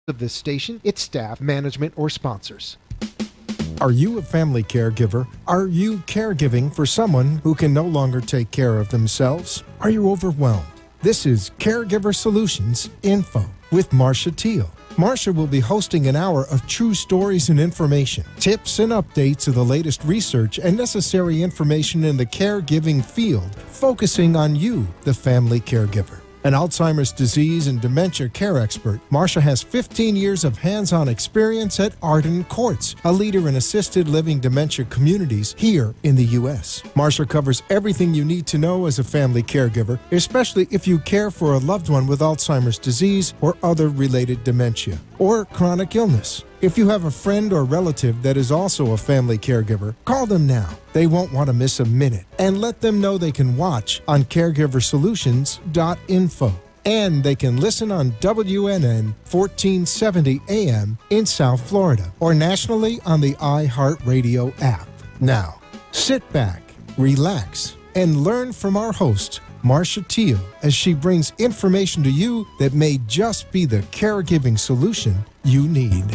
of this station, its staff, management, or sponsors. Are you a family caregiver? Are you caregiving for someone who can no longer take care of themselves? Are you overwhelmed? This is Caregiver Solutions Info with Marcia Teal. Marcia will be hosting an hour of true stories and information, tips and updates of the latest research and necessary information in the caregiving field, focusing on you, the family caregiver. An Alzheimer's disease and dementia care expert, Marcia has 15 years of hands-on experience at Arden Courts, a leader in assisted living dementia communities here in the U.S. Marcia covers everything you need to know as a family caregiver, especially if you care for a loved one with Alzheimer's disease or other related dementia or chronic illness. If you have a friend or relative that is also a family caregiver, call them now. They won't want to miss a minute. And let them know they can watch on caregiversolutions.info. And they can listen on WNN 1470 AM in South Florida or nationally on the iHeartRadio app. Now, sit back, relax, and learn from our host, Marcia Teal, as she brings information to you that may just be the caregiving solution you need.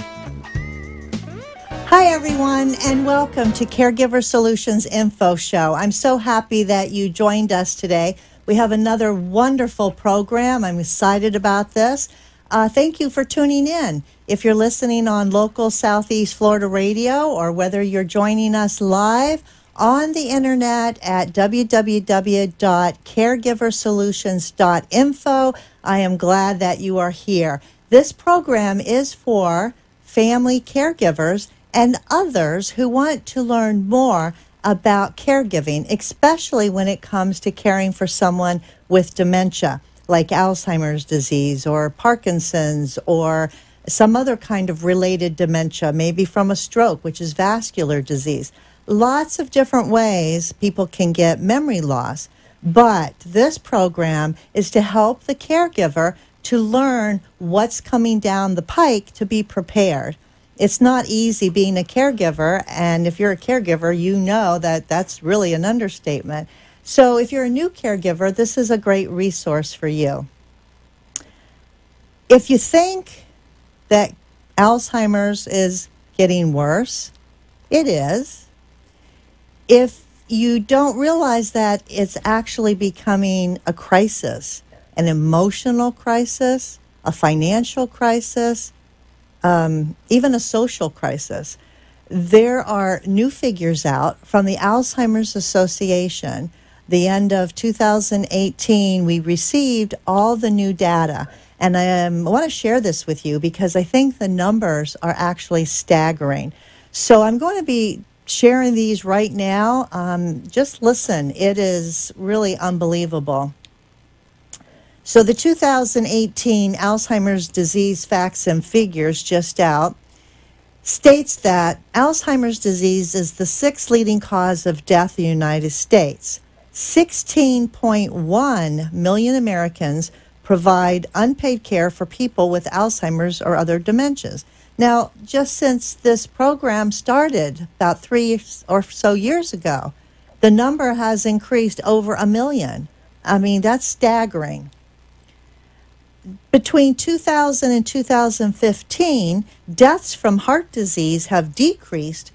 Hi, everyone, and welcome to Caregiver Solutions Info Show. I'm so happy that you joined us today. We have another wonderful program. I'm excited about this. Thank you for tuning in. If you're listening on local Southeast Florida radio or whether you're joining us live on the internet at www.caregiversolutions.info, I am glad that you are here. This program is for family caregivers and others who want to learn more about caregiving, especially when it comes to caring for someone with dementia, like Alzheimer's disease or Parkinson's or some other kind of related dementia, maybe from a stroke, which is vascular disease. Lots of different ways people can get memory loss, but this program is to help the caregiver to learn what's coming down the pike to be prepared. It's not easy being a caregiver, and if you're a caregiver, you know that that's really an understatement. So if you're a new caregiver, this is a great resource for you. If you think that Alzheimer's is getting worse, it is. If you don't realize that it's actually becoming a crisis, an emotional crisis, a financial crisis, even a social crisis. There are new figures out from the Alzheimer's Association. The end of 2018, we received all the new data. And I want to share this with you because I think the numbers are actually staggering. So I'm going to be sharing these right now. Just listen. It is really unbelievable. So the 2018 Alzheimer's disease facts and figures just out states that Alzheimer's disease is the sixth leading cause of death in the United States. 16.1 million Americans provide unpaid care for people with Alzheimer's or other dementias. Now, just since this program started about 3 or so years ago, the number has increased over 1 million. I mean, that's staggering. Between 2000 and 2015, deaths from heart disease have decreased,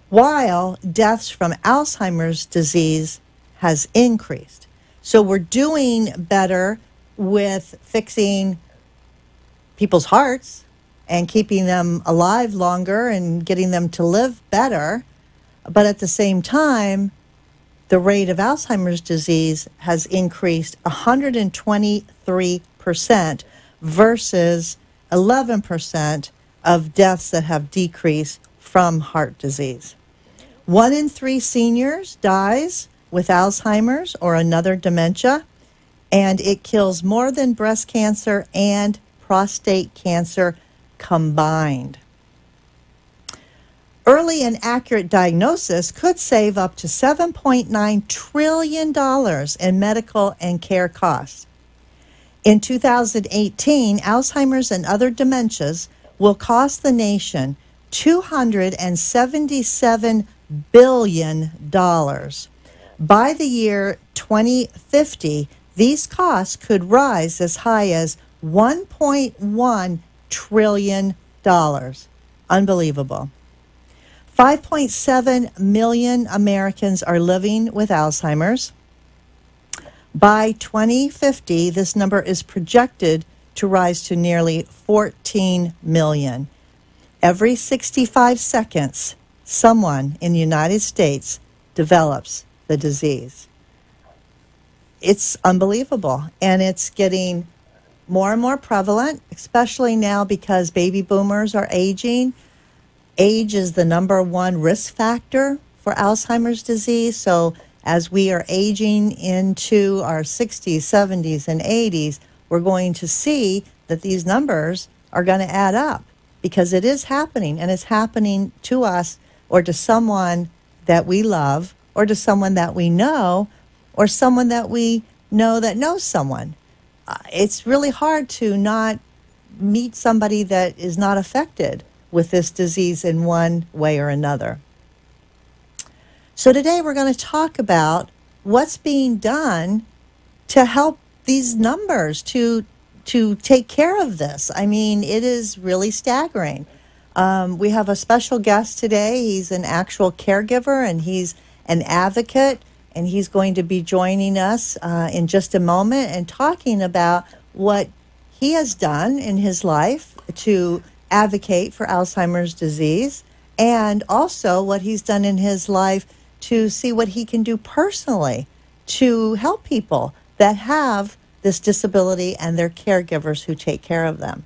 while deaths from Alzheimer's disease has increased. So we're doing better with fixing people's hearts and keeping them alive longer and getting them to live better. But at the same time, the rate of Alzheimer's disease has increased 123% versus 11% of deaths that have decreased from heart disease. 1 in 3 seniors dies with Alzheimer's or another dementia, and it kills more than breast cancer and prostate cancer combined. Early and accurate diagnosis could save up to $7.9 trillion in medical and care costs. In 2018, Alzheimer's and other dementias will cost the nation $277 billion. By the year 2050, these costs could rise as high as $1.1 trillion. Unbelievable. 5.7 million Americans are living with Alzheimer's. By 2050, this number is projected to rise to nearly 14 million. Every 65 seconds, someone in the United States develops the disease. It's unbelievable, and it's getting more and more prevalent, especially now because baby boomers are aging. Age is the number one risk factor for Alzheimer's disease. So as we are aging into our 60s, 70s, and 80s, we're going to see that these numbers are going to add up because it is happening, and it's happening to us or to someone that we love or to someone that we know or someone that we know that knows someone. It's really hard to not meet somebody that is not affected with this disease in one way or another. So today we're going to talk about what's being done to help these numbers to take care of this. I mean, it is really staggering. We have a special guest today. He's an actual caregiver, and he's an advocate, and he's going to be joining us in just a moment and talking about what he has done in his life to advocate for Alzheimer's disease, and also what he's done in his life to see what he can do personally to help people that have this disability and their caregivers who take care of them.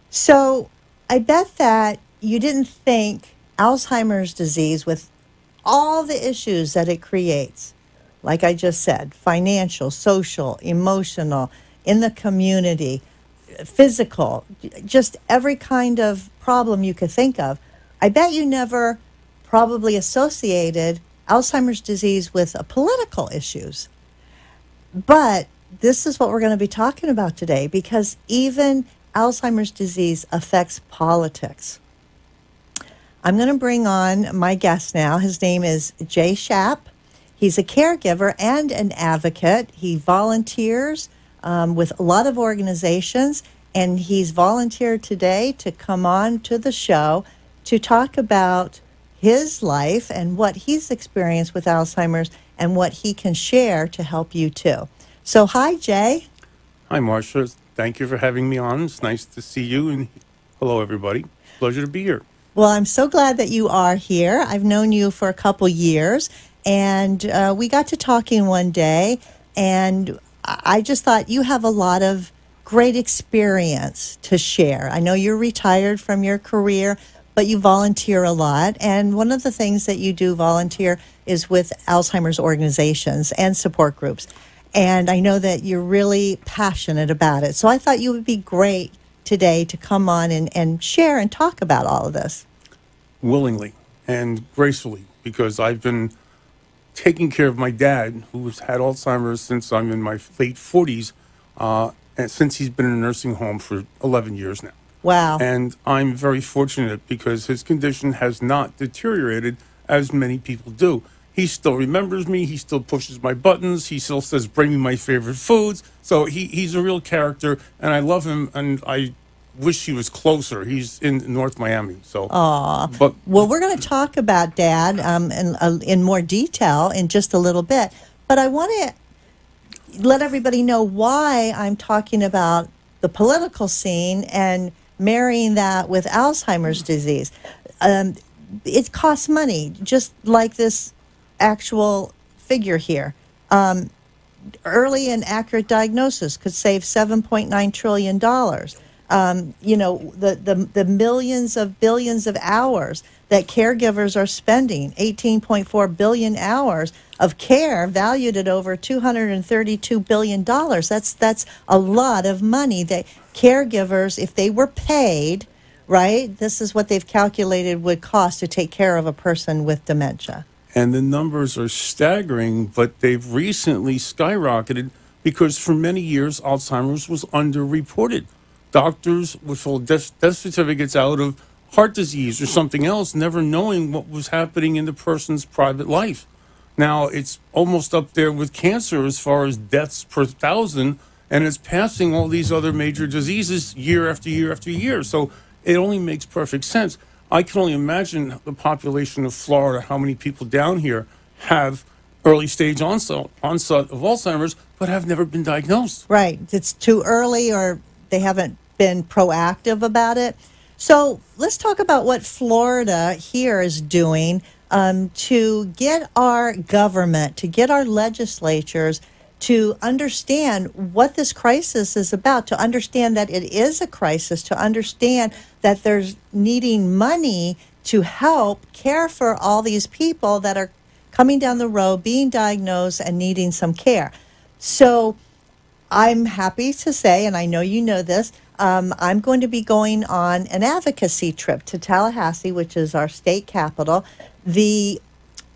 So I bet that you didn't think Alzheimer's disease, with all the issues that it creates, like I just said, financial, social, emotional, in the community, physical, just every kind of problem you could think of, I bet you never probably associated Alzheimer's disease with political issues. But this is what we're going to be talking about today, because even Alzheimer's disease affects politics. I'm going to bring on my guest now. His name is Jay Schaap. He's a caregiver and an advocate. He volunteers with a lot of organizations, and he's volunteered today to come on to the show to talk about his life and what he's experienced with Alzheimer's and what he can share to help you too. So hi, Jay. Hi, Marcia. Thank you for having me on. It's nice to see you, and hello, everybody. Pleasure to be here. Well, I'm so glad that you are here. I've known you for a couple years, and we got to talking one day, and I just thought you have a lot of great experience to share. I know you're retired from your career, but you volunteer a lot, and one of the things that you do volunteer is with Alzheimer's organizations and support groups, and I know that you're really passionate about it. So I thought you would be great today to come on and share and talk about all of this. Willingly and gracefully, because I've been taking care of my dad, who's had Alzheimer's since I'm in my late 40s, and since he's been in a nursing home for 11 years now. Wow. And I'm very fortunate because his condition has not deteriorated as many people do. He still remembers me. He still pushes my buttons. He still says, bring me my favorite foods. So he's a real character, and I love him, and I wish he was closer. He's in North Miami. So, but well, we're going to talk about Dad in more detail in just a little bit. But I want to let everybody know why I'm talking about the political scene and marrying that with Alzheimer's disease. It costs money, just like this actual figure here. Early and accurate diagnosis could save $7.9 trillion. You know, the millions of billions of hours that caregivers are spending, 18.4 billion hours of care valued at over $232 billion. That's a lot of money that caregivers, if they were paid, right, this is what they've calculated would cost to take care of a person with dementia. And the numbers are staggering, but they've recently skyrocketed because for many years, Alzheimer's was underreported. Doctors would fill death certificates out of heart disease or something else, never knowing what was happening in the person's private life. Now, it's almost up there with cancer as far as deaths per 1,000, and it's passing all these other major diseases year after year after year. So it only makes perfect sense. I can only imagine the population of Florida, how many people down here have early stage onset of Alzheimer's, but have never been diagnosed. Right. It's too early, or they haven't been proactive about it. So let's talk about what Florida here is doing to get our government, to get our legislatures to understand what this crisis is about, to understand that it is a crisis, to understand that there's needing money to help care for all these people that are coming down the road, being diagnosed and needing some care. So I'm happy to say, and I know you know this, I'm going to be going on an advocacy trip to Tallahassee, which is our state capital. The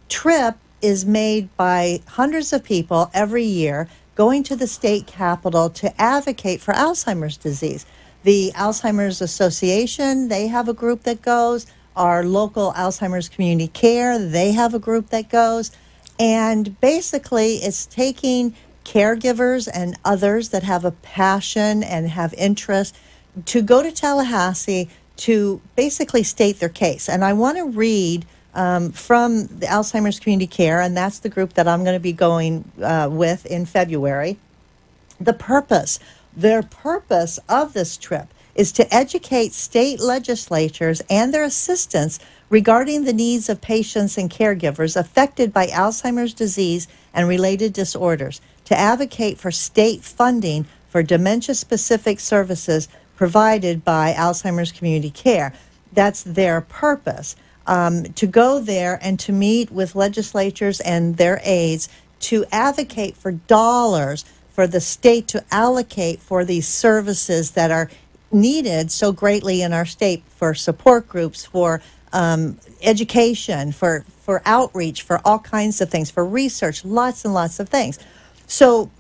trip is made by hundreds of people every year going to the state capital to advocate for Alzheimer's disease. The Alzheimer's Association, they have a group that goes. Our local Alzheimer's Community Care, they have a group that goes. And basically, it's taking caregivers and others that have a passion and have interest to go to Tallahassee to basically state their case. And I want to read from the Alzheimer's Community Care, and that's the group that I'm going to be going with in February. Their purpose of this trip is to educate state legislatures and their assistants regarding the needs of patients and caregivers affected by Alzheimer's disease and related disorders, to advocate for state funding for dementia-specific services provided by Alzheimer's Community Care. That's their purpose, to go there and to meet with legislatures and their aides to advocate for dollars for the state to allocate for these services that are needed so greatly in our state, for support groups, for education, for outreach, for all kinds of things, for research, lots and lots of things. So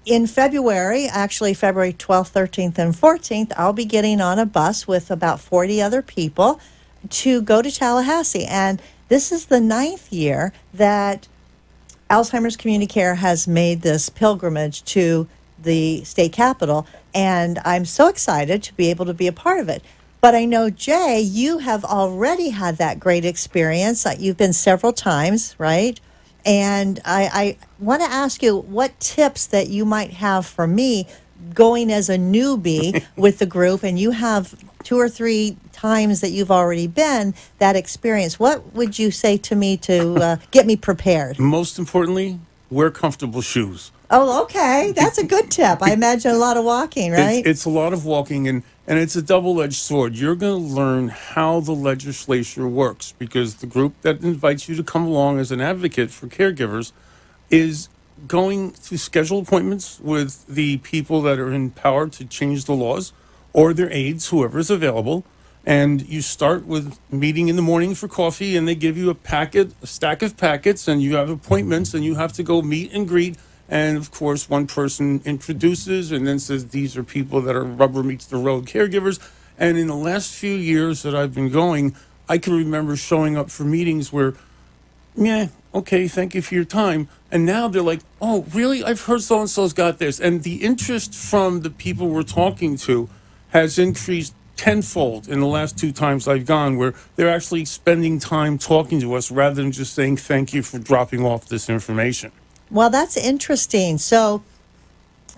in February, actually February 12th, 13th, and 14th, I'll be getting on a bus with about 40 other people to go to Tallahassee. And this is the 9th year that Alzheimer's Community Care has made this pilgrimage to the state capitol, and I'm so excited to be able to be a part of it. But I know, Jay, you have already had that great experience. You've been several times, right? And I want to ask you what tips that you might have for me going as a newbie with the group, and you have 2 or 3 times that you've already been, that experience. What would you say to me to get me prepared? Most importantly, wear comfortable shoes. Oh, okay. That's a good tip. I imagine a lot of walking, right? It's a lot of walking, and it's a double-edged sword. You're going to learn how the legislature works, because the group that invites you to come along as an advocate for caregivers is going to schedule appointments with the people that are in power to change the laws, or their aides, whoever is available. And you start with meeting in the morning for coffee, and they give you a stack of packets, and you have appointments, and you have to go meet and greet. And of course, one person introduces and then says, these are people that are rubber meets the road caregivers. And in the last few years that I've been going, I can remember showing up for meetings where, yeah, okay, thank you for your time. And now they're like, oh, really? I've heard so-and-so's got this. And the interest from the people we're talking to has increased tenfold in the last 2 times I've gone, where they're actually spending time talking to us rather than just saying thank you for dropping off this information. Well, that's interesting. So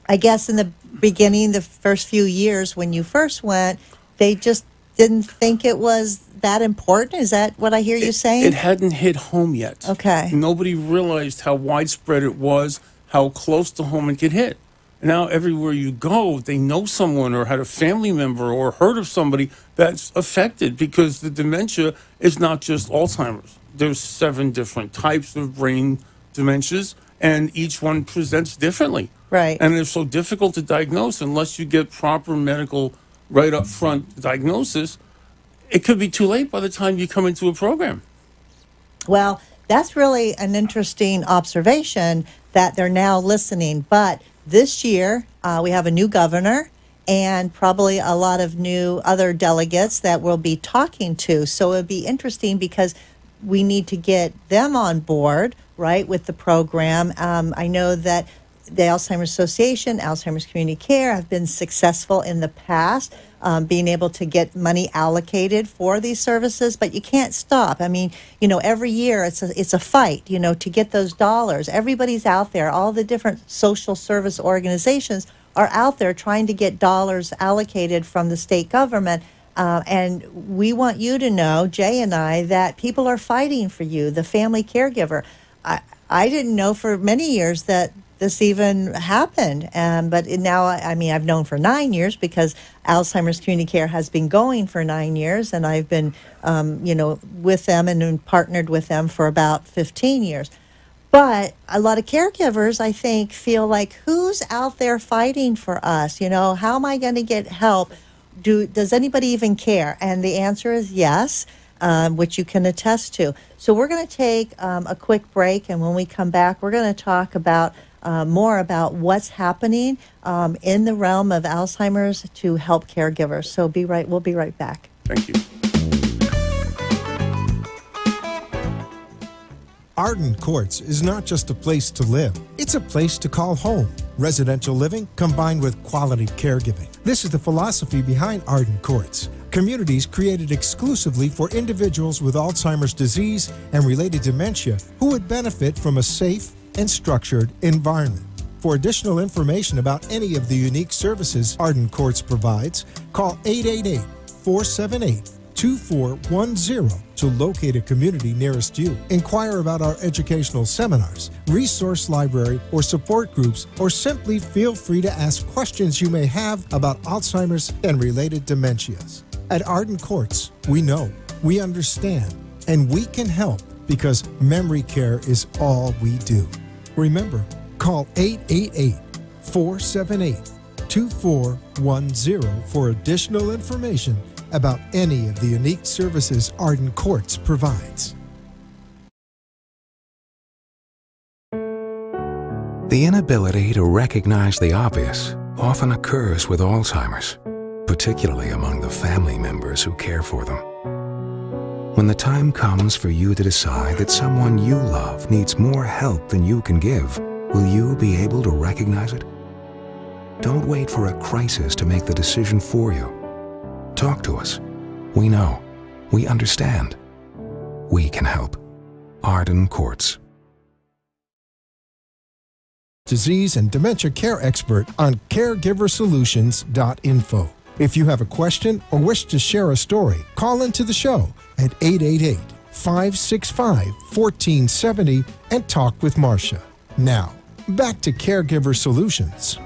I guess in the beginning, the first few years when you first went, they just didn't think it was that important? Is that what I hear you saying? It hadn't hit home yet. Okay. Nobody realized how widespread it was, how close to home it could hit. Now, everywhere you go, they know someone or had a family member or heard of somebody that's affected, because the dementia is not just Alzheimer's. There's 7 different types of brain dementias, and each one presents differently. Right. And they're so difficult to diagnose unless you get proper medical, right up front diagnosis. It could be too late by the time you come into a program. Well, that's really an interesting observation that they're now listening. But this year, we have a new governor and probably a lot of new other delegates that we'll be talking to. So it'll be interesting because we need to get them on board, right, with the program. I know that the Alzheimer's Association, Alzheimer's Community Care have been successful in the past, being able to get money allocated for these services, but you can't stop. I mean, every year it's a fight, to get those dollars. Everybody's out there. All the different social service organizations are out there trying to get dollars allocated from the state government. And we want you to know, Jay and I, that people are fighting for you, the family caregiver. I didn't know for many years that this even happened. But now, I've known for 9 years because Alzheimer's Community Care has been going for 9 years, and I've been, with them and partnered with them for about 15 years. But a lot of caregivers, I think, feel like, who's out there fighting for us? How am I going to get help? Does anybody even care? And the answer is yes. Which you can attest to. So we're going to take a quick break, and when we come back, we're going to talk about more about what's happening in the realm of Alzheimer's to help caregivers. So we'll be right back. Thank you. Arden Courts is not just a place to live, it's a place to call home. Residential living combined with quality caregiving. This is the philosophy behind Arden Courts. Communities created exclusively for individuals with Alzheimer's disease and related dementia who would benefit from a safe and structured environment. For additional information about any of the unique services Arden Courts provides, call 888-478-2410 to locate a community nearest you. Inquire about our educational seminars, resource library, or support groups, or simply feel free to ask questions you may have about Alzheimer's and related dementias. At Arden Courts, we know, we understand, and we can help because memory care is all we do. Remember, call 888-478-2410 for additional information about any of the unique services Arden Courts provides. The inability to recognize the obvious often occurs with Alzheimer's, particularly among the family members who care for them. When the time comes for you to decide that someone you love needs more help than you can give, will you be able to recognize it? Don't wait for a crisis to make the decision for you. Talk to us. We know. We understand. We can help. Arden Courts. Disease and dementia care expert on caregiversolutions.info. If you have a question or wish to share a story, call into the show at 888-565-1470 and talk with Marcia. Now, back to Caregiver Solutions.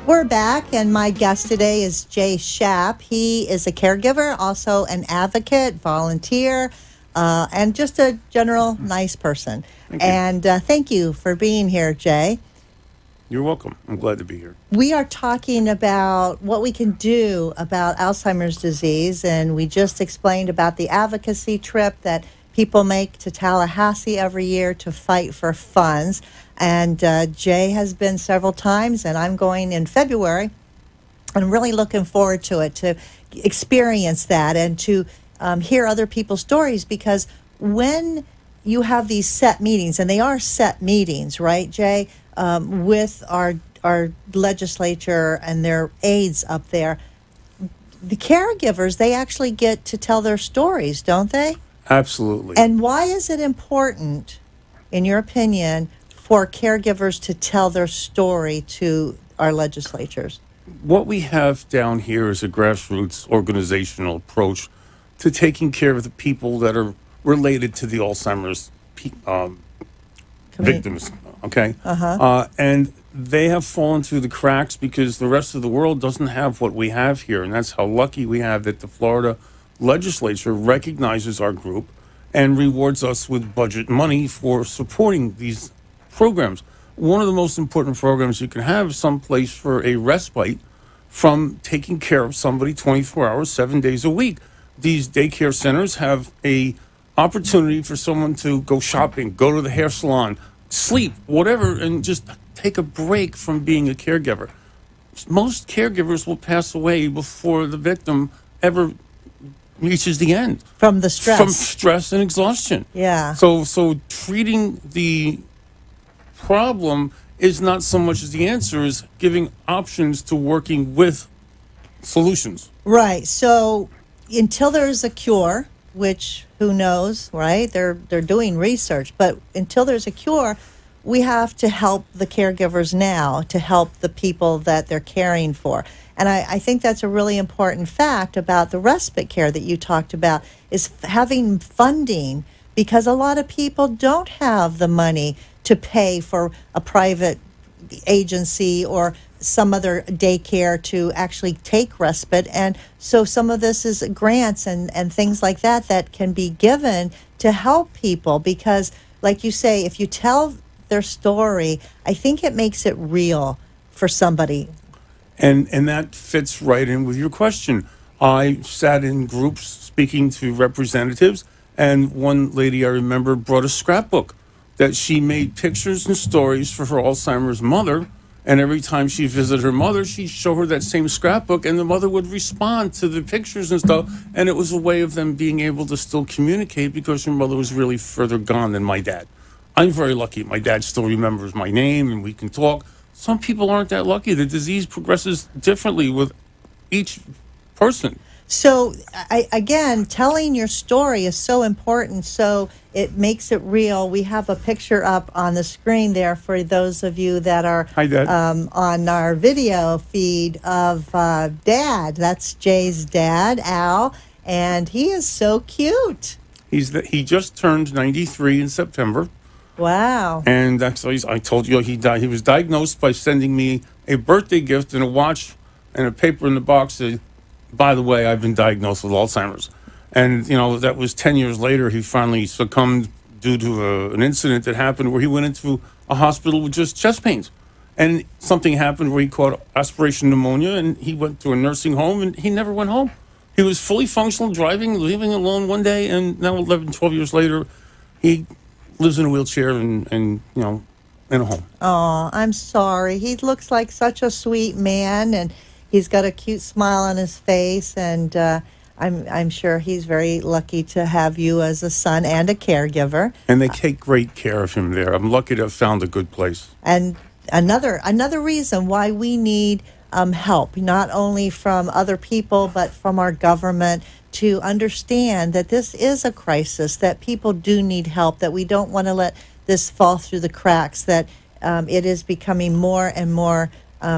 We're back, and my guest today is Jay Schaap. He is a caregiver, also an advocate, volunteer, and just a general nice person. Thank you for being here, Jay. You're welcome. I'm glad to be here. We are talking about what we can do about Alzheimer's disease, and we just explained about the advocacy trip that people make to Tallahassee every year to fight for funds. And Jay has been several times, and I'm going in February. I'm really looking forward to it, to experience that and to hear other people's stories, because when you have these set meetings, and they are set meetings, right, Jay, with our legislature and their aides up there, the caregivers, they actually get to tell their stories, don't they? Absolutely. And why is it important, in your opinion, for caregivers to tell their story to our legislatures? What we have down here is a grassroots organizational approach to taking care of the people that are related to the Alzheimer's victims, okay? And they have fallen through the cracks because the rest of the world doesn't have what we have here, and that's how lucky we have that the Florida legislature recognizes our group and rewards us with budget money for supporting these programs. One of the most important programs you can have is some place for a respite from taking care of somebody 24 hours, 7 days a week. These daycare centers have a opportunity for someone to go shopping, go to the hair salon, sleep, whatever, and just take a break from being a caregiver. Most caregivers will pass away before the victim ever reaches the end. From the stress. From stress and exhaustion. Yeah. So treating the problem is not so much as the answer, is giving options to working with solutions. Right. So until there's a cure, which who knows, right? They're doing research, but until there's a cure, we have to help the caregivers now to help the people that they're caring for. And I think that's a really important fact about the respite care that you talked about, is having funding, because a lot of people don't have the money to pay for a private agency or some other daycare to actually take respite. And so some of this is grants and things like that that can be given to help people, because like you say, if you tell their story, I think it makes it real for somebody. And that fits right in with your question. I sat in groups speaking to representatives, and one lady I remember brought a scrapbook that she made pictures and stories for her Alzheimer's mother. And every time she visited her mother, she'd show her that same scrapbook, and the mother would respond to the pictures and stuff. And it was a way of them being able to still communicate, because her mother was really further gone than my dad. I'm very lucky. My dad still remembers my name and we can talk. Some people aren't that lucky. The disease progresses differently with each person. So, again, telling your story is so important, so it makes it real. We have a picture up on the screen there for those of you that are Hi, Dad. On our video feed of Dad. That's Jay's dad, Al, and he is so cute. He just turned 93 in September. Wow. And actually, I told you he died. He was diagnosed by sending me a birthday gift and a watch and a paper in the box that, by the way, I've been diagnosed with Alzheimer's. And, that was 10 years later. He finally succumbed due to an incident that happened where he went into a hospital with just chest pains. And something happened where he caught aspiration pneumonia, and he went to a nursing home, and he never went home. He was fully functional, driving, leaving alone one day, and now 11, 12 years later, he lives in a wheelchair and in a home. Oh, I'm sorry. He looks like such a sweet man, and he's got a cute smile on his face, and I'm sure he's very lucky to have you as a son and a caregiver. And they take great care of him there. I'm lucky to have found a good place. And another reason why we need help, not only from other people, but from our government, to understand that this is a crisis, that people do need help, that we don't want to let this fall through the cracks, that it is becoming more and more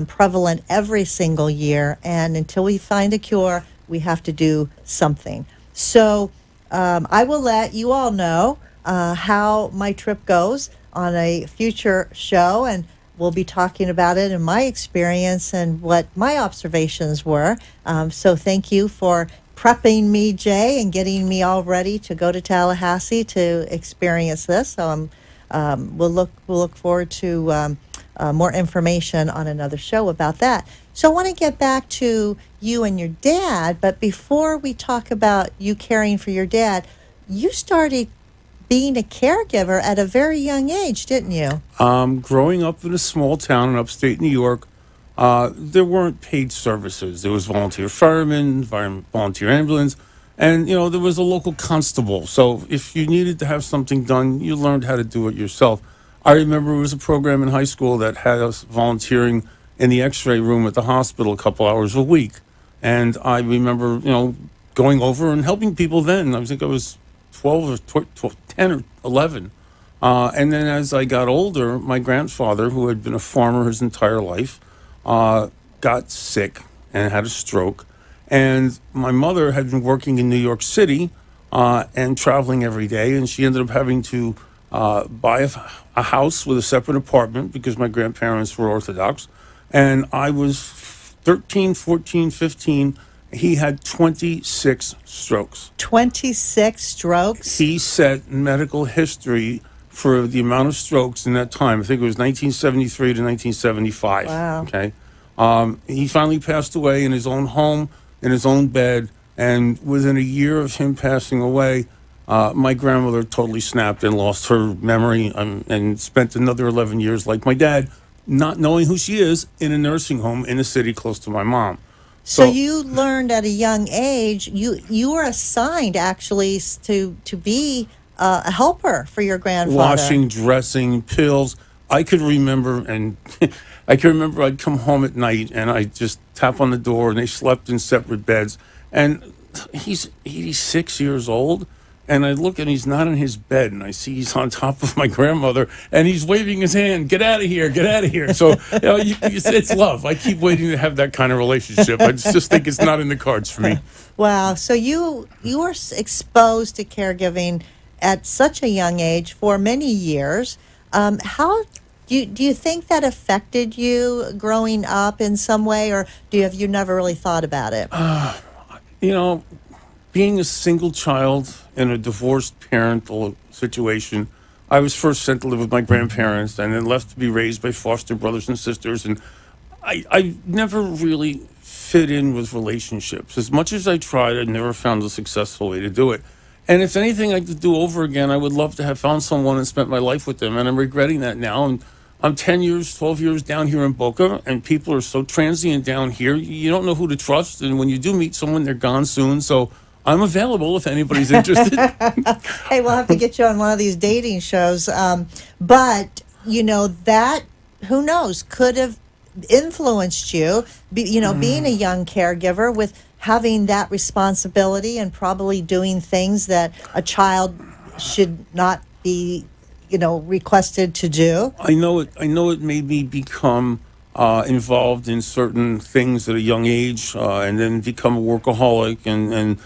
prevalent every single year. And until we find a cure, we have to do something. So I will let you all know how my trip goes on a future show, and we'll be talking about it and my experience and what my observations were. So thank you for prepping me, Jay, and getting me all ready to go to Tallahassee to experience this. So we'll look forward to more information on another show about that. So I want to get back to you and your dad, but before we talk about you caring for your dad, you started being a caregiver at a very young age, didn't you? Growing up in a small town in upstate New York, there weren't paid services. There was volunteer firemen, volunteer ambulance, and, there was a local constable. So if you needed to have something done, you learned how to do it yourself. I remember there was a program in high school that had us volunteering in the x-ray room at the hospital a couple hours a week. And I remember, going over and helping people then. I think I was 10 or 11. And then as I got older, my grandfather, who had been a farmer his entire life, got sick and had a stroke. And my mother had been working in New York City and traveling every day. And she ended up having to buy a house with a separate apartment because my grandparents were Orthodox. And I was 13, 14, 15. He had 26 strokes. 26 strokes? He set medical history for the amount of strokes in that time. I think it was 1973 to 1975. Wow. Okay. He finally passed away in his own home, in his own bed. And within a year of him passing away, my grandmother totally snapped and lost her memory and spent another 11 years, like my dad, not knowing who she is, in a nursing home in a city close to my mom. So you learned at a young age, you were assigned actually to be a helper for your grandfather. Washing, dressing, pills. I could remember, and I can remember I'd come home at night and I'd just tap on the door, and they slept in separate beds. And he's 86 years old, and I look and he's not in his bed, and I see he's on top of my grandmother, and he's waving his hand, "Get out of here, get out of here." So it's love. I keep waiting to have that kind of relationship. I just think it's not in the cards for me. Wow. So you were exposed to caregiving at such a young age for many years. How do you think that affected you growing up in some way, or have you never really thought about it? You know, being a single child in a divorced parental situation, I was first sent to live with my grandparents and then left to be raised by foster brothers and sisters. And I never really fit in with relationships. As much as I tried, I never found a successful way to do it. And if anything I could do over again, I would love to have found someone and spent my life with them. And I'm regretting that now. And I'm 10 years, 12 years down here in Boca, and people are so transient down here. You don't know who to trust. And when you do meet someone, they're gone soon. So I'm available if anybody's interested. Hey, we'll have to get you on one of these dating shows. But, that, who knows, could have influenced you, being a young caregiver with having that responsibility and probably doing things that a child should not be requested to do. I know it made me become involved in certain things at a young age, and then become a workaholic and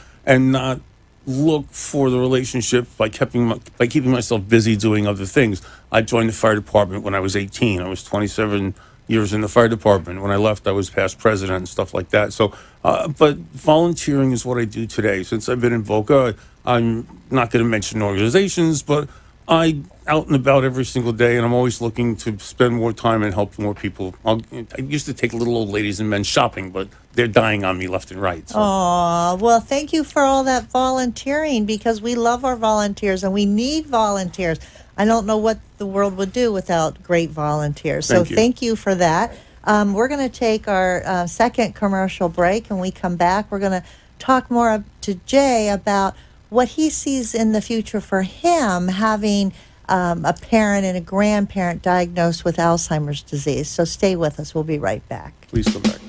not look for the relationship by keeping myself busy doing other things. I joined the fire department when I was 18. I was 27 years in the fire department. When I left, I was past president and stuff like that. So, but volunteering is what I do today. Since I've been in Boca, I'm not going to mention organizations, but I out and about every single day, and I'm always looking to spend more time and help more people. I used to take little old ladies and men shopping, but they're dying on me left and right. So. Oh, well, thank you for all that volunteering, because we love our volunteers and we need volunteers. I don't know what the world would do without great volunteers. So thank you for that. We're going to take our second commercial break, and we come back. We're going to talk more to Jay about what he sees in the future for him, having a parent and a grandparent diagnosed with Alzheimer's disease. So stay with us. We'll be right back. Please come back.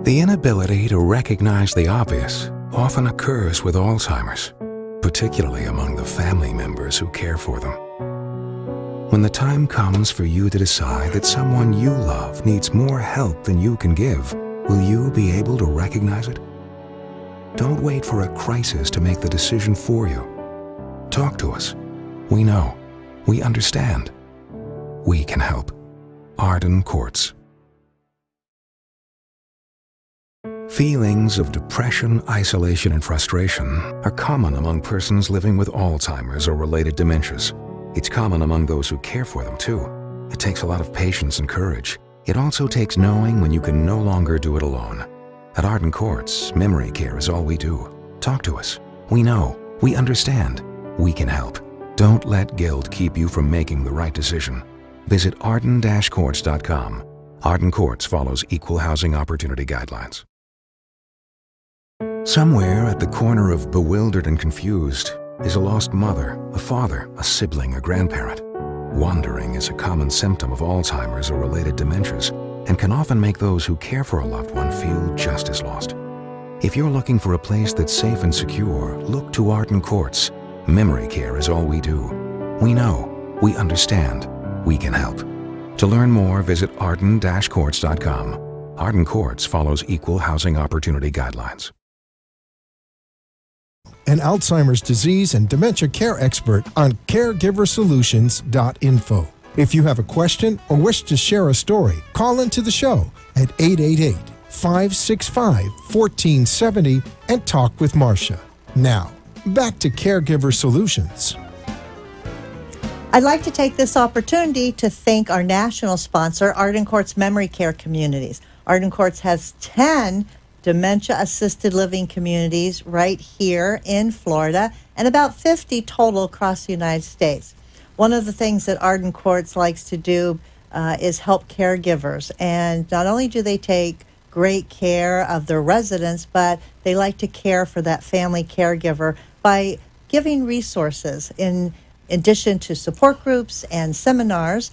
The inability to recognize the obvious often occurs with Alzheimer's, particularly among the family members who care for them. When the time comes for you to decide that someone you love needs more help than you can give, will you be able to recognize it? Don't wait for a crisis to make the decision for you. Talk to us. We know. We understand. We can help. Arden Courts. Feelings of depression, isolation, and frustration are common among persons living with Alzheimer's or related dementias. It's common among those who care for them, too. It takes a lot of patience and courage. It also takes knowing when you can no longer do it alone. At Arden Courts, memory care is all we do. Talk to us. We know. We understand. We can help. Don't let guilt keep you from making the right decision. Visit arden-courts.com. Arden Courts follows equal housing opportunity guidelines. Somewhere at the corner of bewildered and confused is a lost mother, a father, a sibling, a grandparent. Wandering is a common symptom of Alzheimer's or related dementias and can often make those who care for a loved one feel just as lost. If you're looking for a place that's safe and secure, look to Arden Courts. Memory care is all we do. We know. We understand. We can help. To learn more, visit arden-courts.com. Arden Courts follows equal housing opportunity guidelines. An Alzheimer's disease and dementia care expert on caregiversolutions.info. If you have a question or wish to share a story, call into the show at 888-565-1470 and talk with Marcia. Now, back to Caregiver Solutions. I'd like to take this opportunity to thank our national sponsor, Arden Courts Memory Care Communities. Arden Courts has 10 dementia-assisted living communities right here in Florida and about 50 total across the United States. One of the things that Arden Courts likes to do is help caregivers. And not only do they take great care of their residents, but they like to care for that family caregiver by giving resources in in addition to support groups and seminars,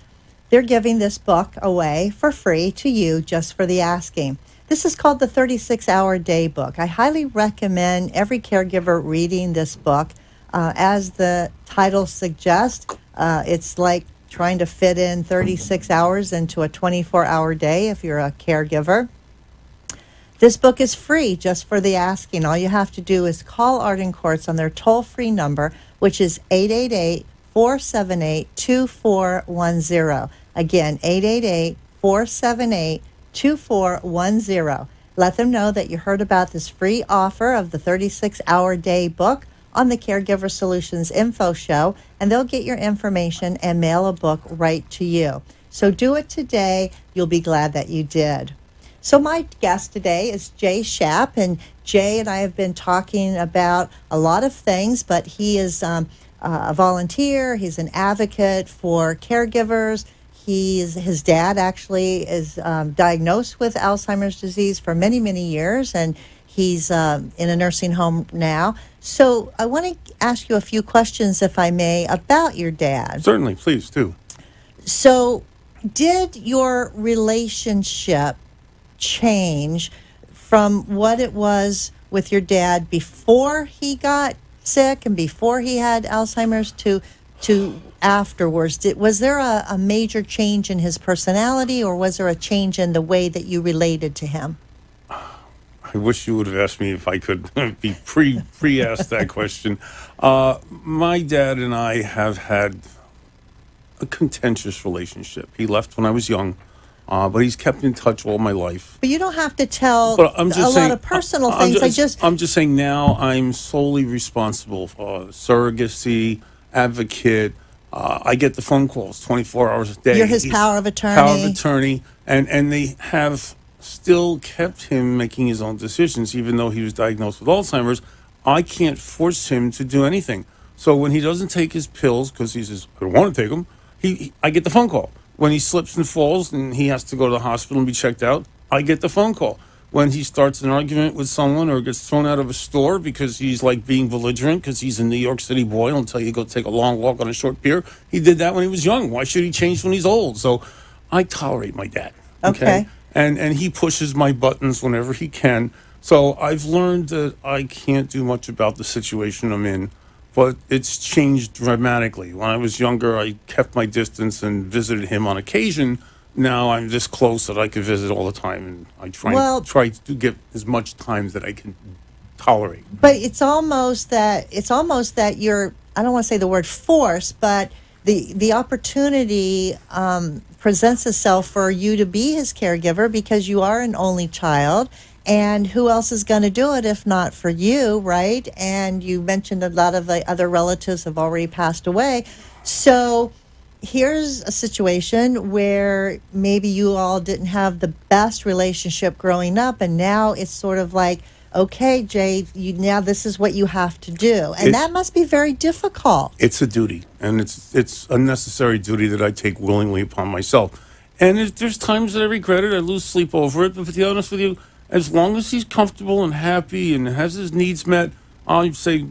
they're giving this book away for free to you just for the asking. This is called the 36-Hour Day Book. I highly recommend every caregiver reading this book. As the title suggests, it's like trying to fit in 36 hours into a 24-hour day if you're a caregiver. This book is free just for the asking. All you have to do is call Arden Courts on their toll-free number, which is 888-478-2410. Again, 888-478-2410. Let them know that you heard about this free offer of the 36-Hour Day Book on the Caregiver Solutions Info Show, and they'll get your information and mail a book right to you. So do it today. You'll be glad that you did. So my guest today is Jay Schaap, and Jay and I have been talking about a lot of things, but he is a volunteer. He's an advocate for caregivers. His dad actually is diagnosed with Alzheimer's disease for many, many years, and he's in a nursing home now. So I want to ask you a few questions, if I may, about your dad. Certainly, please do. So did your relationship change from what it was with your dad before he got sick and before he had Alzheimer's to afterwards? Was there a major change in his personality, or was there a change in the way that you related to him? I wish you would have asked me if I could be pre-asked that question. My dad and I have had a contentious relationship. He left when I was young, but he's kept in touch all my life. But you don't have to tell lot of personal things. I'm just saying now I'm solely responsible for surrogacy, advocate. I get the phone calls 24 hours a day. You're his power of attorney. Power of attorney, and they have still kept him making his own decisions, even though he was diagnosed with Alzheimer's. I can't force him to do anything. So when he doesn't take his pills, because he says, I don't want to take them, I get the phone call. When he slips and falls and he has to go to the hospital and be checked out, I get the phone call. When he starts an argument with someone or gets thrown out of a store because he's like being belligerent because he's a New York City boy and will tell you to go take a long walk on a short pier. He did that when he was young. Why should he change when he's old? So I tolerate my dad. Okay. And he pushes my buttons whenever he can. So I've learned that I can't do much about the situation I'm in, but it's changed dramatically. When I was younger, I kept my distance and visited him on occasion. Now I'm this close that I could visit all the time, and I try to get as much time that I can tolerate. But it's almost that you're, I don't want to say the word force, but the opportunity presents itself for you to be his caregiver because you are an only child, and who else is going to do it if not for you, right? And you mentioned a lot of the other relatives have already passed away. So here's a situation where maybe you all didn't have the best relationship growing up, and now it's sort of like, okay, Jay, now this is what you have to do. And that must be very difficult. It's a duty, and it's a necessary duty that I take willingly upon myself. And there's times that I regret it, I lose sleep over it, but to be honest with you, as long as he's comfortable and happy and has his needs met, I'd say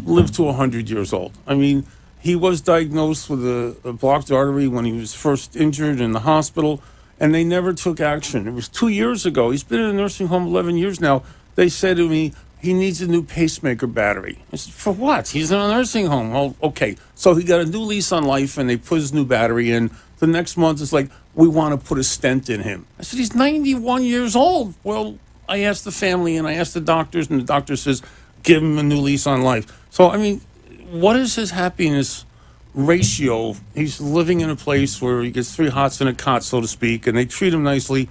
live to 100 years old. I mean, he was diagnosed with a blocked artery when he was first injured in the hospital, and they never took action. It was 2 years ago. He's been in a nursing home 11 years now. They said to me, he needs a new pacemaker battery. I said, for what? He's in a nursing home. Well, okay. So he got a new lease on life, and they put his new battery in. The next month, it's like, we want to put a stent in him. I said, he's 91 years old. Well, I asked the family, and I asked the doctors, and the doctor says, give him a new lease on life. So, I mean, what is his happiness ratio? He's living in a place where he gets 3 hots and a cot, so to speak, and they treat him nicely.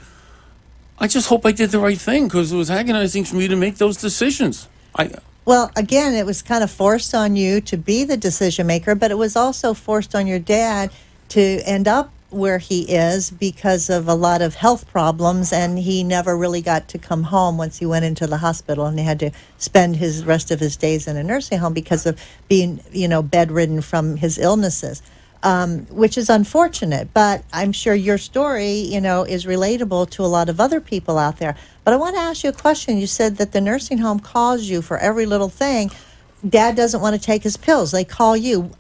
I just hope I did the right thing, because it was agonizing for me to make those decisions. Well, again, it was kind of forced on you to be the decision maker, but it was also forced on your dad to end up where he is because of a lot of health problems, and he never really got to come home once he went into the hospital, and he had to spend his rest of his days in a nursing home because of being, bedridden from his illnesses. Which is unfortunate, but I'm sure your story, is relatable to a lot of other people out there. But I want to ask you a question. You said that the nursing home calls you for every little thing. Dad doesn't want to take his pills. They call you.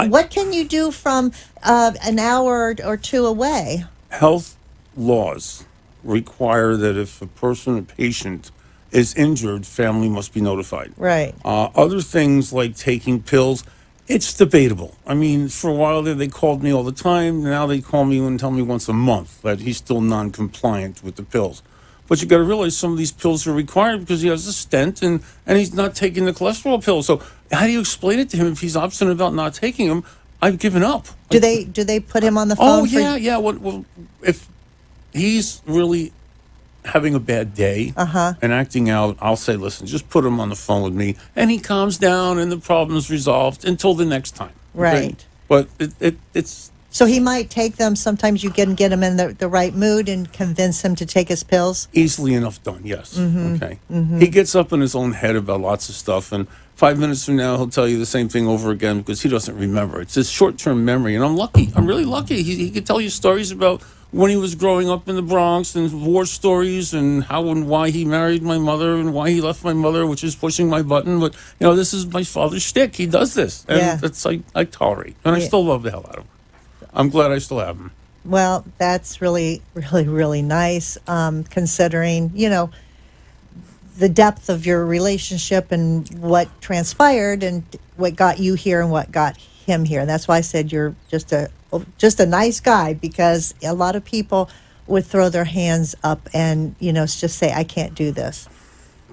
what can you do from an hour or two away? Health laws require that if a person, a patient, is injured, family must be notified. Right. Other things like taking pills, it's debatable. I mean, for a while there, they called me all the time. Now they call me and tell me once a month that he's still non-compliant with the pills. But you got to realize some of these pills are required because he has a stent and he's not taking the cholesterol pill. So how do you explain it to him if he's obstinate about not taking them? I've given up. Do they put him on the phone? Oh, yeah. Well, if he's really having a bad day and acting out, I'll say, listen, just put him on the phone with me. And he calms down and the problem's resolved until the next time. Right. Okay? But it's... So he might take them. Sometimes you can get him in the right mood and convince him to take his pills. Easily enough done, yes. Okay. He gets up in his own head about lots of stuff, and 5 minutes from now he'll tell you the same thing over again because he doesn't remember. It's his short-term memory, and I'm lucky. I'm really lucky. He could tell you stories about when he was growing up in the Bronx and war stories and how and why he married my mother and why he left my mother, which is pushing my button. But, this is my father's shtick. He does this, and that's I tolerate, and I still love the hell out of him. I'm glad I still have him. Well, that's really, really, really nice, considering, the depth of your relationship and what transpired and what got you here and what got him here. And that's why I said you're just a nice guy, because a lot of people would throw their hands up and, just say, I can't do this.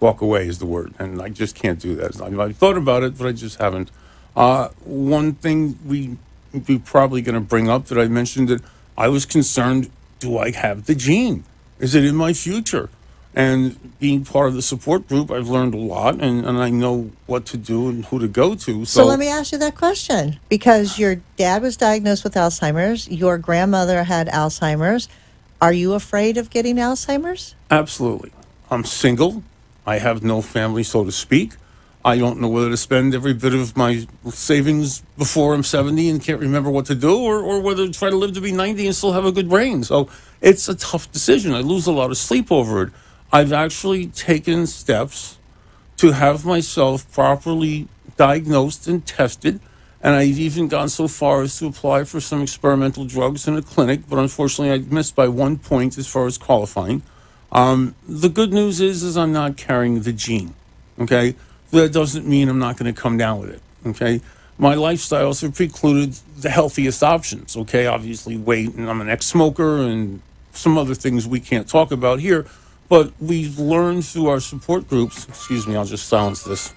Walk away is the word, and I just can't do that. I've thought about it, but I just haven't. One thing we're probably going to bring up that I mentioned, that I was concerned, do I have the gene? Is it in my future? And being part of the support group, I've learned a lot, and I know what to do and who to go to. So let me ask you that question, because your dad was diagnosed with Alzheimer's. Your grandmother had Alzheimer's. Are you afraid of getting Alzheimer's? Absolutely. I'm single. I have no family, so to speak. I don't know whether to spend every bit of my savings before I'm 70 and can't remember what to do, or whether to try to live to be 90 and still have a good brain. So it's a tough decision. I lose a lot of sleep over it. I've actually taken steps to have myself properly diagnosed and tested, and I've even gone so far as to apply for some experimental drugs in a clinic, but unfortunately I missed by 1 point as far as qualifying. The good news is I'm not carrying the gene, okay? That doesn't mean I'm not going to come down with it, okay? My lifestyles have precluded the healthiest options, okay? Obviously weight, and I'm an ex-smoker, and some other things we can't talk about here, but we've learned through our support groups, excuse me, I'll just silence this.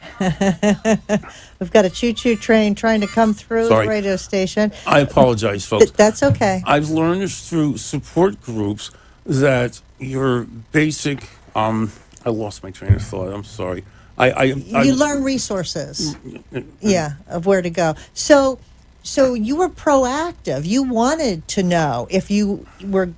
We've got a choo-choo train trying to come through the radio station. I apologize, folks. That's okay. I've learned through support groups that your basic, I lost my train of thought, I'm sorry. You learn resources, of where to go. So you were proactive. You wanted to know if you were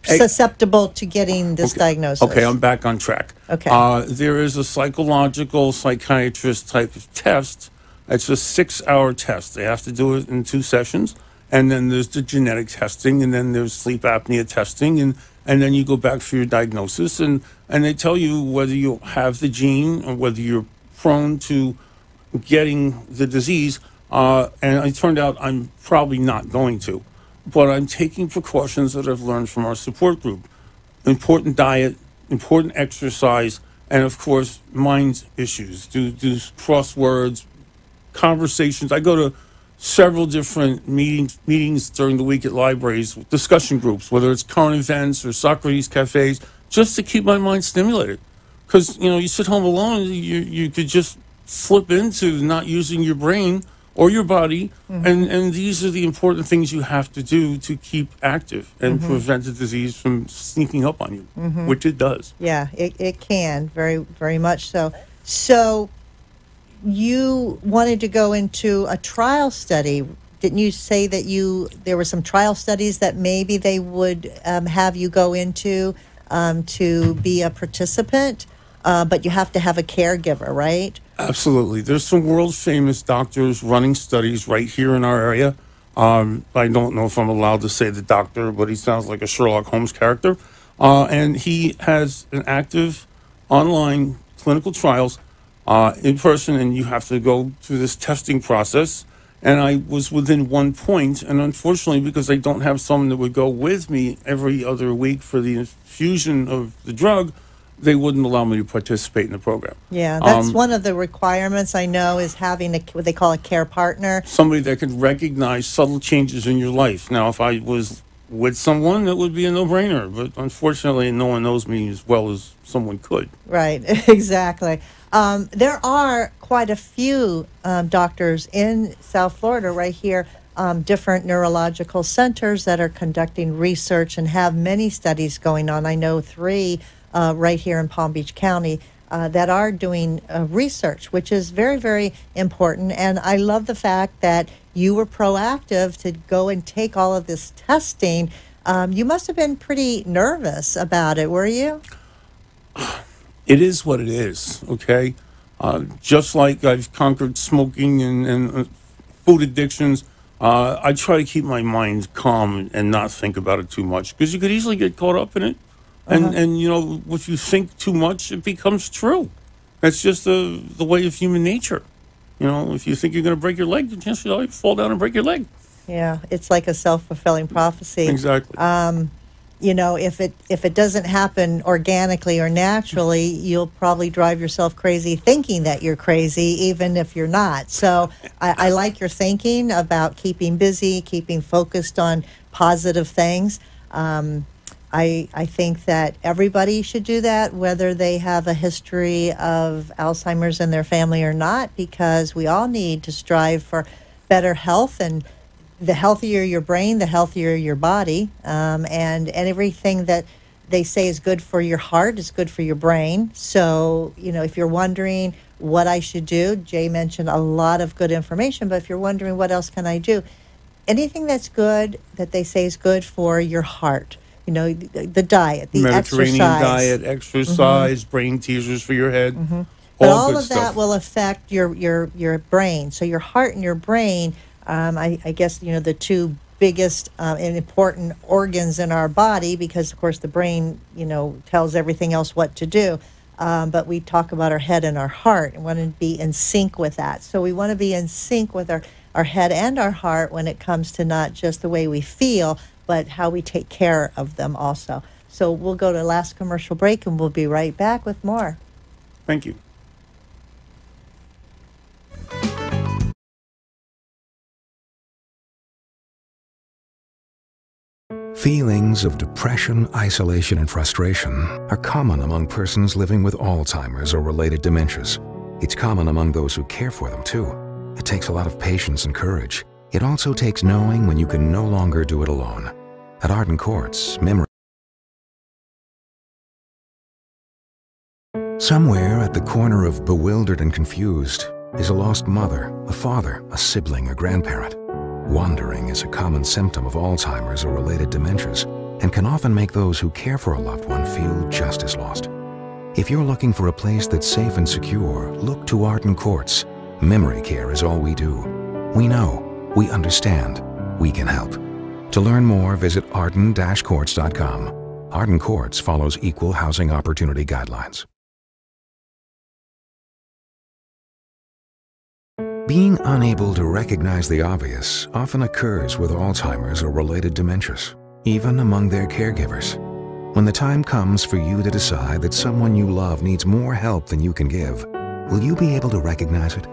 susceptible to getting this diagnosis. Okay, I'm back on track. Okay. There is a psychological psychiatrist type of test. It's a 6-hour test. They have to do it in 2 sessions. And then there's the genetic testing, and then there's sleep apnea testing, and then you go back for your diagnosis, and they tell you whether you have the gene or whether you're prone to getting the disease. And it turned out I'm probably not going to, but I'm taking precautions that I've learned from our support group. Important diet, important exercise, and of course, mind issues. Do crosswords, conversations. I go to several different meetings during the week at libraries, discussion groups, whether it's current events or Socrates cafes, just to keep my mind stimulated. Because, you sit home alone, you could just flip into not using your brain or your body, and these are the important things you have to do to keep active and prevent the disease from sneaking up on you, which it does. Yeah, it can, very, very much so. So you wanted to go into a trial study. Didn't you say that there were some trial studies that maybe they would have you go into to be a participant, but you have to have a caregiver, right? Absolutely. There's some world-famous doctors running studies right here in our area. I don't know if I'm allowed to say the doctor, but he sounds like a Sherlock Holmes character. And he has an active online clinical trials in person, and you have to go through this testing process. And I was within 1 point, and unfortunately, because I don't have someone that would go with me every other week for the infusion of the drug, they wouldn't allow me to participate in the program. Yeah, that's one of the requirements I know is having what they call a care partner. Somebody that could recognize subtle changes in your life. Now, if I was with someone, that would be a no-brainer, but unfortunately, no one knows me as well as someone could. Right, exactly. There are quite a few doctors in South Florida right here, different neurological centers that are conducting research and have many studies going on. I know 3 right here in Palm Beach County that are doing research, which is very, very important. And I love the fact that you were proactive to go and take all of this testing. You must have been pretty nervous about it, were you? It is what it is, okay? Just like I've conquered smoking and food addictions, I try to keep my mind calm and not think about it too much, because you could easily get caught up in it. And you know, if you think too much, it becomes true. That's just the way of human nature. You know, if you think you're going to break your leg, the chance you fall down and break your leg. Yeah, it's like a self-fulfilling prophecy. Exactly. You know, if it doesn't happen organically or naturally, you'll probably drive yourself crazy thinking that you're crazy, even if you're not. So I like your thinking about keeping busy, keeping focused on positive things. I think that everybody should do that, whether they have a history of Alzheimer's in their family or not, because we all need to strive for better health, and the healthier your brain, the healthier your body, and everything that they say is good for your heart is good for your brain. So, you know, if you're wondering what I should do, Jay mentioned a lot of good information, but if you're wondering what else can I do, anything that's good that they say is good for your heart. You know, the diet, the Mediterranean exercise. diet, exercise, brain teasers for your head. But all good of that stuff. will affect your brain. So your heart and your brain, I guess, you know, the 2 biggest and important organs in our body, because, of course, the brain, you know, tells everything else what to do. But we talk about our head and our heart and want to be in sync with that. So we want to be in sync with our head and our heart when it comes to not just the way we feel, but how we take care of them also. So we'll go to last commercial break, and we'll be right back with more. Thank you. Feelings of depression, isolation, and frustration are common among persons living with Alzheimer's or related dementias. It's common among those who care for them, too. It takes a lot of patience and courage. It also takes knowing when you can no longer do it alone. At Arden Courts, memory. Somewhere at the corner of bewildered and confused is a lost mother, a father, a sibling, a grandparent. Wandering is a common symptom of Alzheimer's or related dementias and can often make those who care for a loved one feel just as lost. If you're looking for a place that's safe and secure, look to Arden Courts. Memory care is all we do. We know, we understand, we can help. To learn more, visit arden-courts.com. Arden Courts follows equal housing opportunity guidelines. Being unable to recognize the obvious often occurs with Alzheimer's or related dementias, even among their caregivers. When the time comes for you to decide that someone you love needs more help than you can give, will you be able to recognize it?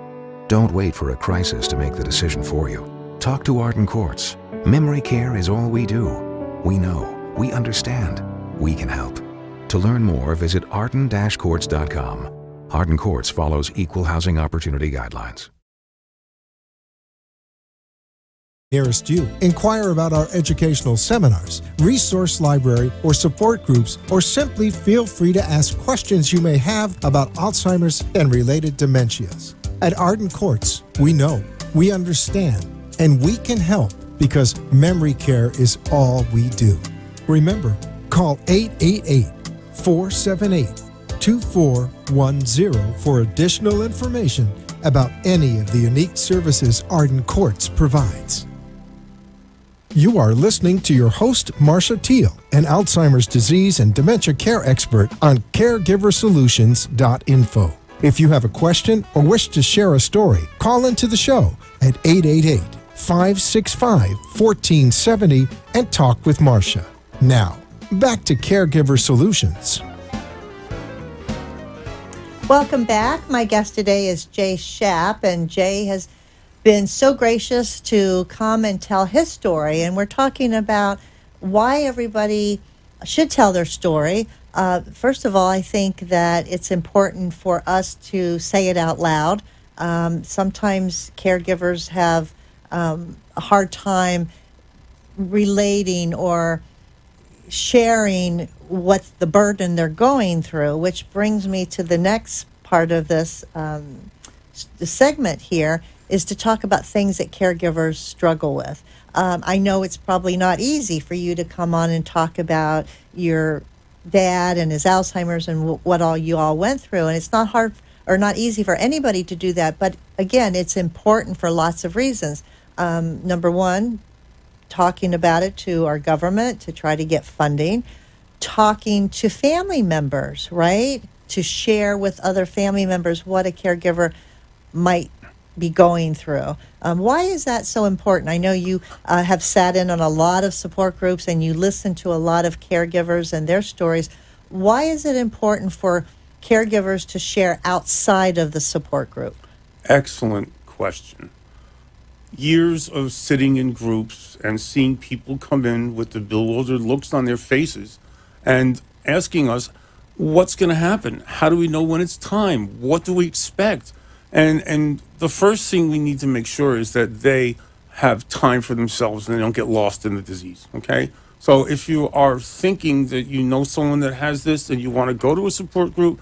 Don't wait for a crisis to make the decision for you. Talk to Arden Courts. Memory care is all we do. We know, we understand, we can help. To learn more, visit arden-courts.com. Arden Courts follows equal housing opportunity guidelines. Nearest you. Inquire about our educational seminars, resource library, or support groups, or simply feel free to ask questions you may have about Alzheimer's and related dementias. At Arden Courts, we know, we understand, and we can help because memory care is all we do. Remember, call 888-478-2410 for additional information about any of the unique services Arden Courts provides. You are listening to your host, Marcia Teal, an Alzheimer's disease and dementia care expert on CareGiverSolutions.info. If you have a question or wish to share a story, call into the show at 888-565-1470 and talk with Marcia. Now, back to Caregiver Solutions. Welcome back. My guest today is Jay Schaap, and Jay has been so gracious to come and tell his story. And we're talking about why everybody should tell their story. First of all, I think that it's important for us to say it out loud. Sometimes caregivers have a hard time relating or sharing what the burden they're going through, which brings me to the next part of this the segment here, is to talk about things that caregivers struggle with. I know it's probably not easy for you to come on and talk about your dad and his Alzheimer's and what all you all went through, and it's not hard or not easy for anybody to do that, but again, it's important for lots of reasons. Number one, talking about it to our government to try to get funding, talking to family members, right, to share with other family members what a caregiver might be going through. Why is that so important? I know you have sat in on a lot of support groups and you listen to a lot of caregivers and their stories. Why is it important for caregivers to share outside of the support group? Excellent question. Years of sitting in groups and seeing people come in with the bewildered looks on their faces and asking us, what's going to happen? How do we know when it's time? What do we expect? And the first thing we need to make sure is that they have time for themselves and they don't get lost in the disease, okay? So if you are thinking that you know someone that has this and you want to go to a support group,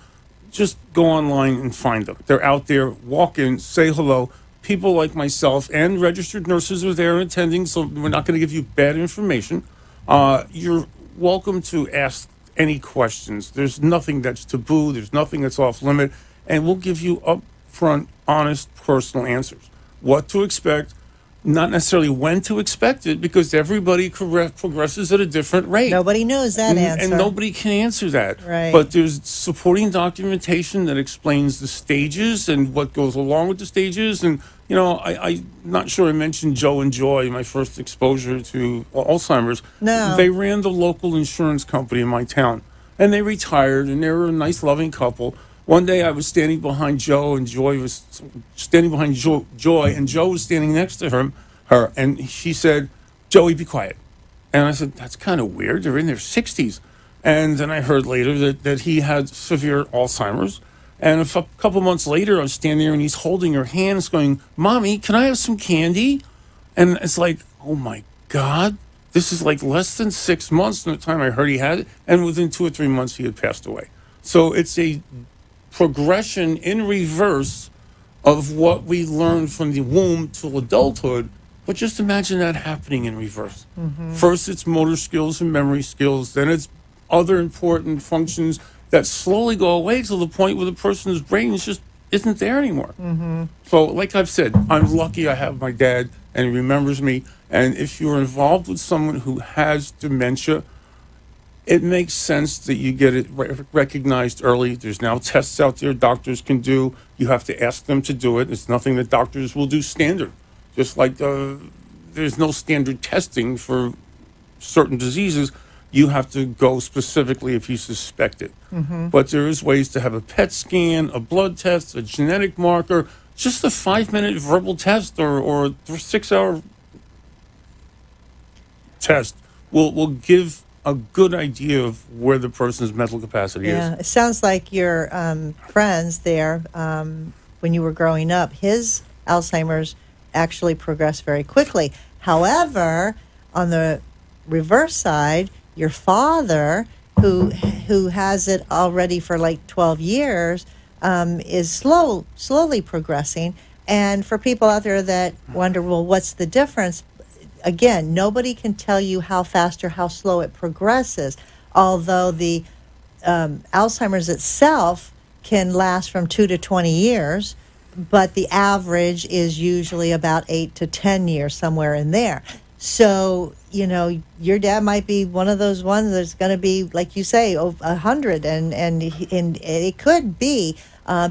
just go online and find them. They're out there. Walk in, say hello. People like myself and registered nurses are there attending, so we're not going to give you bad information. You're welcome to ask any questions. There's nothing that's taboo. There's nothing that's off limit. And we'll give you upfront, honest, personal answers. What to expect, not necessarily when to expect it, because everybody progresses at a different rate. Nobody knows that answer. And nobody can answer that. Right. But there's supporting documentation that explains the stages and what goes along with the stages. And, you know, I'm not sure I mentioned Joe and Joy, my first exposure to Alzheimer's. No. They ran the local insurance company in my town. And they retired, and they were a nice, loving couple. One day I was standing behind Joe, and Joy was standing behind Joy, and Joe was standing next to her, and she said, "Joey, be quiet." And I said, "That's kind of weird. They're in their 60s. And then I heard later that he had severe Alzheimer's. And a couple months later, I was standing there, and he's holding her hands going, "Mommy, can I have some candy?" And it's like, oh, my God. This is like less than 6 months from the time I heard he had it. And within 2 or 3 months, he had passed away. So it's a progression in reverse of what we learned from the womb to adulthood, but just imagine that happening in reverse. Mm-hmm. First it's motor skills and memory skills, then it's other important functions that slowly go away to the point where the person's brain just isn't there anymore. Mm-hmm. So like I've said, I'm lucky I have my dad and he remembers me, and if you're involved with someone who has dementia, it makes sense that you get it recognized early. There's now tests out there doctors can do. You have to ask them to do it. It's nothing that doctors will do standard. Just like there's no standard testing for certain diseases. You have to go specifically if you suspect it. Mm-hmm. But there is ways to have a PET scan, a blood test, a genetic marker, just a 5-minute verbal test or a 6-hour test will give a good idea of where the person's mental capacity is. Yeah, it sounds like your friends there, when you were growing up, his Alzheimer's actually progressed very quickly. However, on the reverse side, your father, who has it already for like 12 years, is slowly progressing. And for people out there that wonder, well, what's the difference? Again, nobody can tell you how fast or how slow it progresses, although the Alzheimer's itself can last from 2 to 20 years, but the average is usually about 8 to 10 years, somewhere in there. So you know, your dad might be one of those ones that's going to be, like you say, 100, and it could be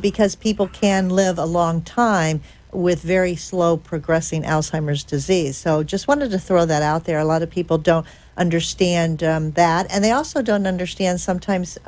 because people can live a long time with very slow progressing Alzheimer's disease. So just wanted to throw that out there. A lot of people don't understand that, and they also don't understand sometimes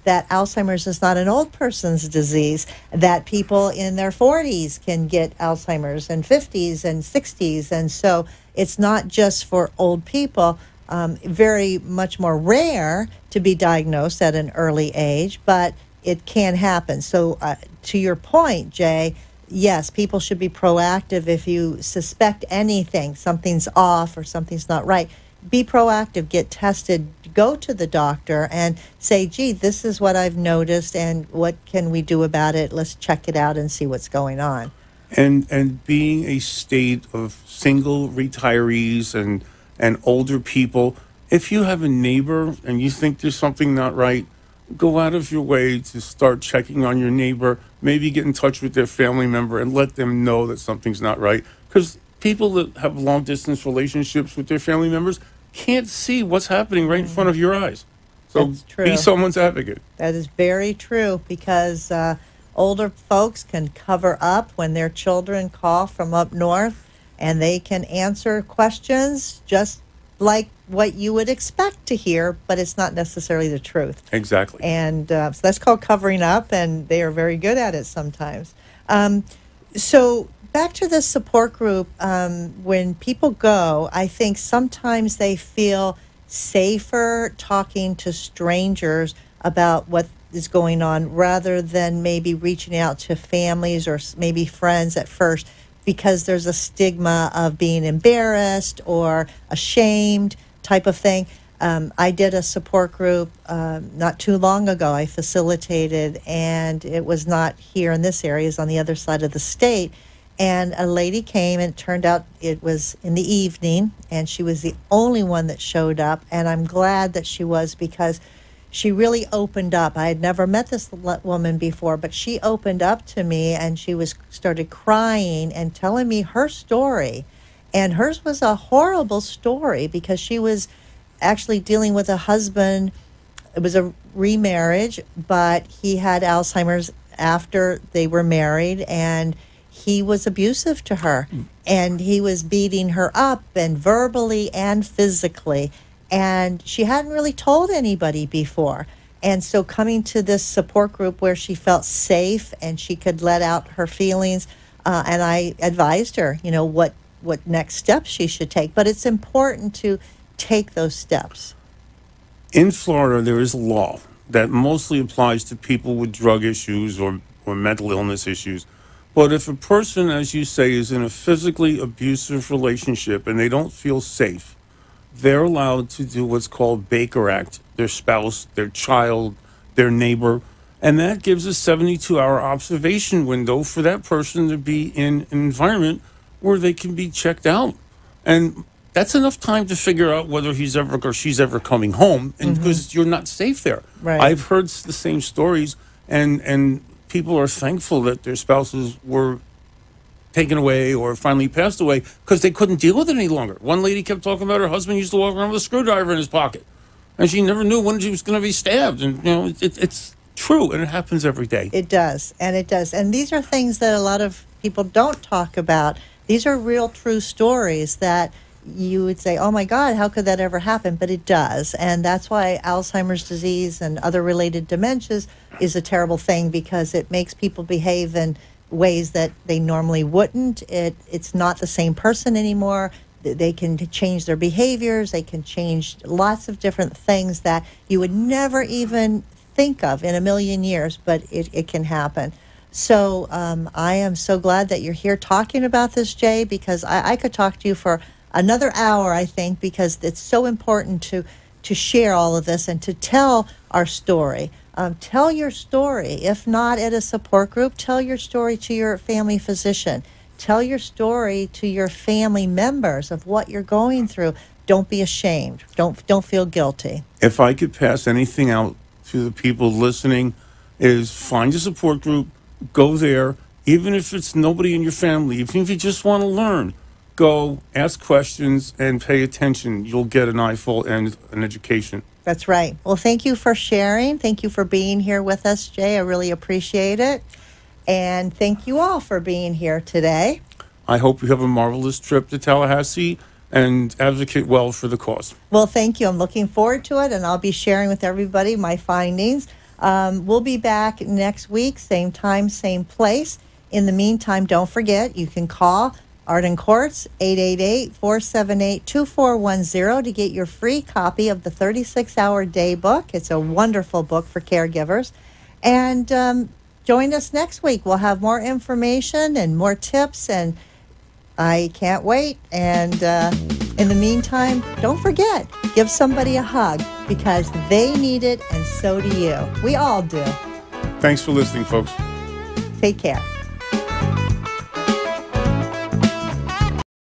that Alzheimer's is not an old person's disease, that people in their 40s can get Alzheimer's, and 50s and 60s, and so it's not just for old people. Very much more rare to be diagnosed at an early age, but it can happen. So to your point, Jay, yes, people should be proactive. If you suspect anything, something's off or something's not right, be proactive, get tested, go to the doctor and say, gee, this is what I've noticed and what can we do about it? Let's check it out and see what's going on. And being a state of single retirees and older people, if you have a neighbor and you think there's something not right, go out of your way to start checking on your neighbor, maybe get in touch with their family member and let them know that something's not right. Because people that have long-distance relationships with their family members can't see what's happening right in front of your eyes. So be someone's advocate. That is very true, because older folks can cover up when their children call from up north, and they can answer questions just like what you would expect to hear, but it's not necessarily the truth. Exactly. And so that's called covering up, and they are very good at it sometimes. So back to the support group, when people go, I think sometimes they feel safer talking to strangers about what is going on rather than maybe reaching out to families or maybe friends at first, because there's a stigma of being embarrassed or ashamed type of thing. I did a support group not too long ago. I facilitated, and it was not here in this area, it's on the other side of the state. And a lady came, and it turned out it was in the evening, and she was the only one that showed up. And I'm glad that she was, because she really opened up. I had never met this woman before, but she opened up to me, and she started crying and telling me her story. And hers was a horrible story, because she was actually dealing with a husband. It was a remarriage, but he had Alzheimer's after they were married, and he was abusive to her, and he was beating her up, and verbally and physically. And she hadn't really told anybody before. And so coming to this support group where she felt safe and she could let out her feelings, and I advised her, you know, what next steps she should take. But it's important to take those steps. In Florida, there is a law that mostly applies to people with drug issues or mental illness issues. But if a person, as you say, is in a physically abusive relationship and they don't feel safe, they're allowed to do what's called Baker Act, their spouse, their child, their neighbor, and that gives a 72-hour observation window for that person to be in an environment where they can be checked out. And that's enough time to figure out whether he's ever or she's ever coming home, and because you're not safe there. Right. I've heard the same stories, and people are thankful that their spouses were taken away or finally passed away because they couldn't deal with it any longer. One lady kept talking about her husband used to walk around with a screwdriver in his pocket, and she never knew when she was going to be stabbed. And you know, it's true, and it happens every day. It does, and it does. And these are things that a lot of people don't talk about. These are real, true stories that you would say, oh my God, how could that ever happen? But it does. And that's why Alzheimer's disease and other related dementias is a terrible thing, because it makes people behave in ways that they normally wouldn't. It's not the same person anymore. They can change their behaviors. They can change lots of different things that you would never even think of in a million years, but it can happen. So I am so glad that you're here talking about this, Jay, because I could talk to you for another hour, I think, because it's so important to share all of this and to tell our story. Tell your story. If not at a support group, tell your story to your family physician. Tell your story to your family members of what you're going through. Don't be ashamed. Don't feel guilty. If I could pass anything out to the people listening, is find a support group, go there, even if it's nobody in your family, even if you just want to learn. go, ask questions, and pay attention. You'll get an eyeful and an education. That's right. Well, thank you for sharing. Thank you for being here with us, Jay. I really appreciate it. And thank you all for being here today. I hope you have a marvelous trip to Tallahassee and advocate well for the cause. Well, thank you. I'm looking forward to it, and I'll be sharing with everybody my findings. We'll be back next week, same time, same place. In the meantime, don't forget, you can call Art and Courts, 888-478-2410 to get your free copy of the 36-Hour Day book. It's a wonderful book for caregivers. And join us next week. We'll have more information and more tips, and I can't wait. And in the meantime, don't forget, give somebody a hug because they need it and so do you. We all do. Thanks for listening, folks. Take care.